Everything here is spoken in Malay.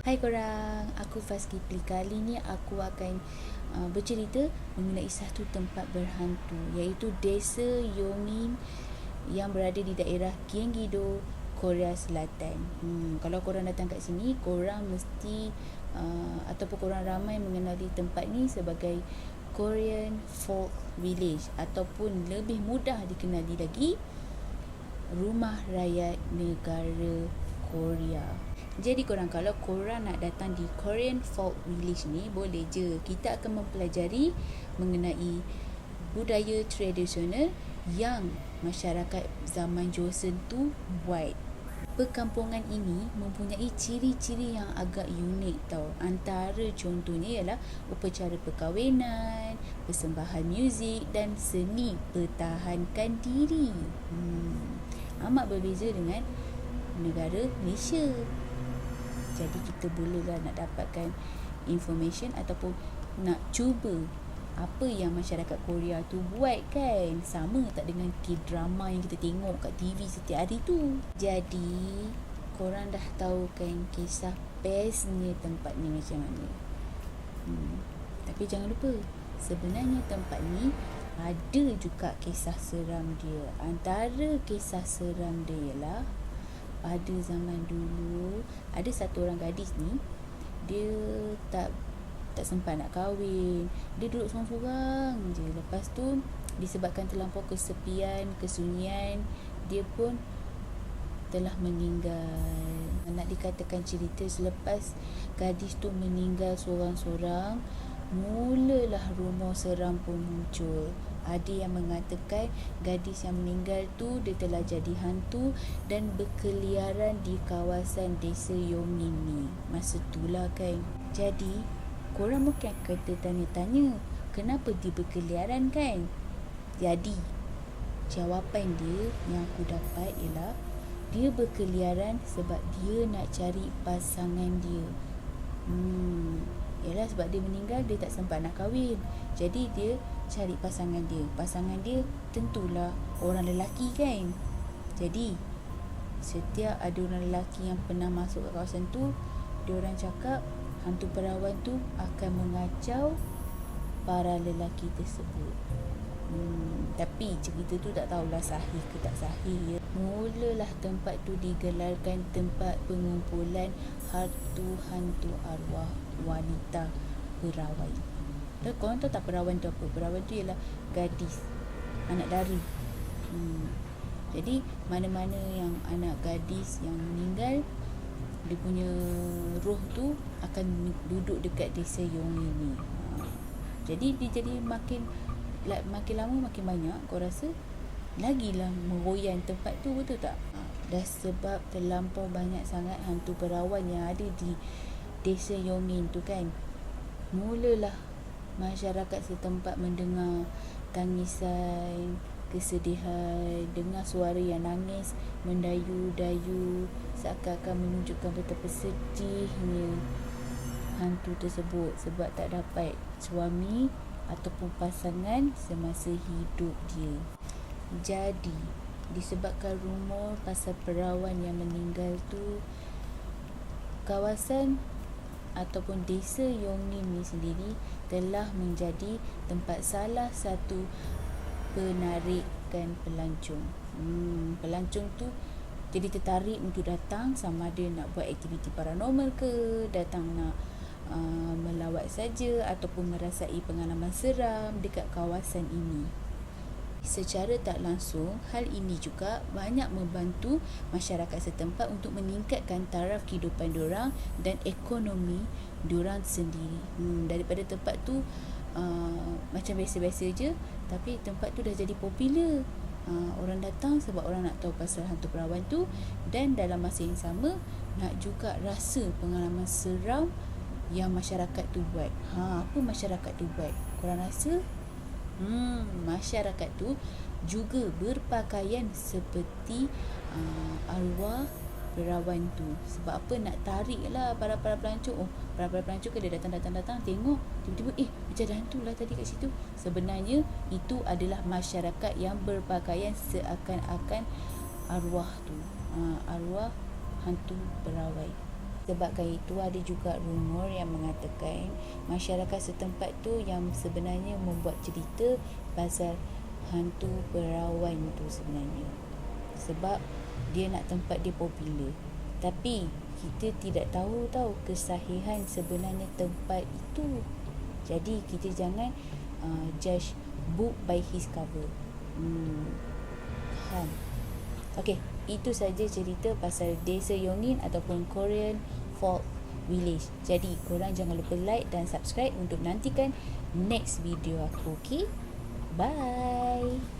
Hai korang, aku Fazkipli. Kali ni aku akan bercerita mengenai satu tempat berhantu, iaitu Desa Yongin yang berada di daerah Gyeonggi-do, Korea Selatan. Kalau korang datang kat sini, korang mesti ataupun korang ramai mengenali tempat ni sebagai Korean Folk Village, ataupun lebih mudah dikenali lagi, Rumah Rakyat Negara Korea. Jadi korang, kalau korang nak datang di Korean Folk Village ni, boleh je. Kita akan mempelajari mengenai budaya tradisional yang masyarakat zaman Joseon tu buat. Perkampungan ini mempunyai ciri-ciri yang agak unik tau. Antara contohnya ialah upacara perkahwinan, persembahan muzik dan seni pertahankan diri. Amat berbeza dengan negara Malaysia. Jadi kita bolehlah nak dapatkan information ataupun nak cuba apa yang masyarakat Korea tu buat kan. Sama tak dengan K-drama yang kita tengok kat TV setiap hari tu. Jadi korang dah tahu kan kisah bestnya tempat ni macam mana. Tapi jangan lupa, sebenarnya tempat ni ada juga kisah seram dia. Antara kisah seram dia ialah pada zaman dulu ada satu orang gadis ni, dia tak sempat nak kahwin. Dia duduk sorang-sorang je. Lepas tu disebabkan terlampau kesepian, kesunyian, dia pun telah meninggal. Nak dikatakan cerita selepas gadis tu meninggal sorang-sorang, mulalah rumor seram pun muncul. Ada yang mengatakan gadis yang meninggal tu dia telah jadi hantu dan berkeliaran di kawasan Desa Yongin ni. Masa itulah kan. Jadi korang mungkin akan tertanya-tanya, kenapa dia berkeliaran kan? Jadi jawapan dia yang aku dapat ialah dia berkeliaran sebab dia nak cari pasangan dia. Ialah sebab dia meninggal, dia tak sempat nak kahwin. Jadi dia cari pasangan dia. Pasangan dia tentulah orang lelaki kan. Jadi setiap ada orang lelaki yang pernah masuk ke kawasan tu, diorang cakap hantu perawan tu akan mengacau para lelaki tersebut. Tapi cerita tu tak tahulah sahih ke tak sahih ya. Mulalah tempat tu digelarkan tempat pengumpulan hantu-hantu arwah wanita perawan. Dan korang tahu tak perawan tu apa? Perawan tu ialah gadis, anak dara. Jadi mana-mana yang anak gadis yang meninggal, dia punya roh tu akan duduk dekat Desa Yongin ni. Jadi dia jadi makin lama makin banyak. Kau rasa lagilah meroyan tempat tu, betul tak? Dah sebab terlampau banyak sangat hantu perawan yang ada di Desa Yongin tu kan, mulalah masyarakat setempat mendengar tangisan, kesedihan, dengar suara yang nangis mendayu-dayu, seakan-akan menunjukkan betapa sedihnya hantu tersebut sebab tak dapat suami ataupun pasangan semasa hidup dia. Jadi disebabkan rumor pasal perawan yang meninggal tu, kawasan ataupun Desa Yongin ni sendiri telah menjadi tempat salah satu penarikan pelancong. Pelancong tu jadi tertarik untuk datang, sama ada nak buat aktiviti paranormal ke, datang nak melawat saja ataupun merasai pengalaman seram dekat kawasan ini. Secara tak langsung, hal ini juga banyak membantu masyarakat setempat untuk meningkatkan taraf kehidupan diorang dan ekonomi diorang sendiri. Daripada tempat tu macam biasa-biasa je, tapi tempat tu dah jadi popular. Orang datang sebab orang nak tahu pasal hantu perawan tu, dan dalam masa yang sama nak juga rasa pengalaman seram yang masyarakat tu buat. Apa masyarakat tu buat? Korang rasa? Masyarakat tu juga berpakaian seperti arwah perawan tu. Sebab apa? Nak tarik lah para pelancong. Para pelancong kan dia datang tengok, tiba-tiba macam ada hantu lah tadi kat situ. Sebenarnya itu adalah masyarakat yang berpakaian seakan-akan arwah tu, arwah hantu perawan. Disebabkan itu ada juga rumor yang mengatakan masyarakat setempat tu yang sebenarnya membuat cerita pasal hantu perawan tu sebenarnya. Sebab dia nak tempat dia popular. Tapi kita tidak tahu kesahihan sebenarnya tempat itu. Jadi kita jangan judge book by his cover. Faham? Okey, itu saja cerita pasal Desa Yongin ataupun Korean Folk Village. Jadi korang jangan lupa like dan subscribe untuk nantikan next video aku. Okay, bye.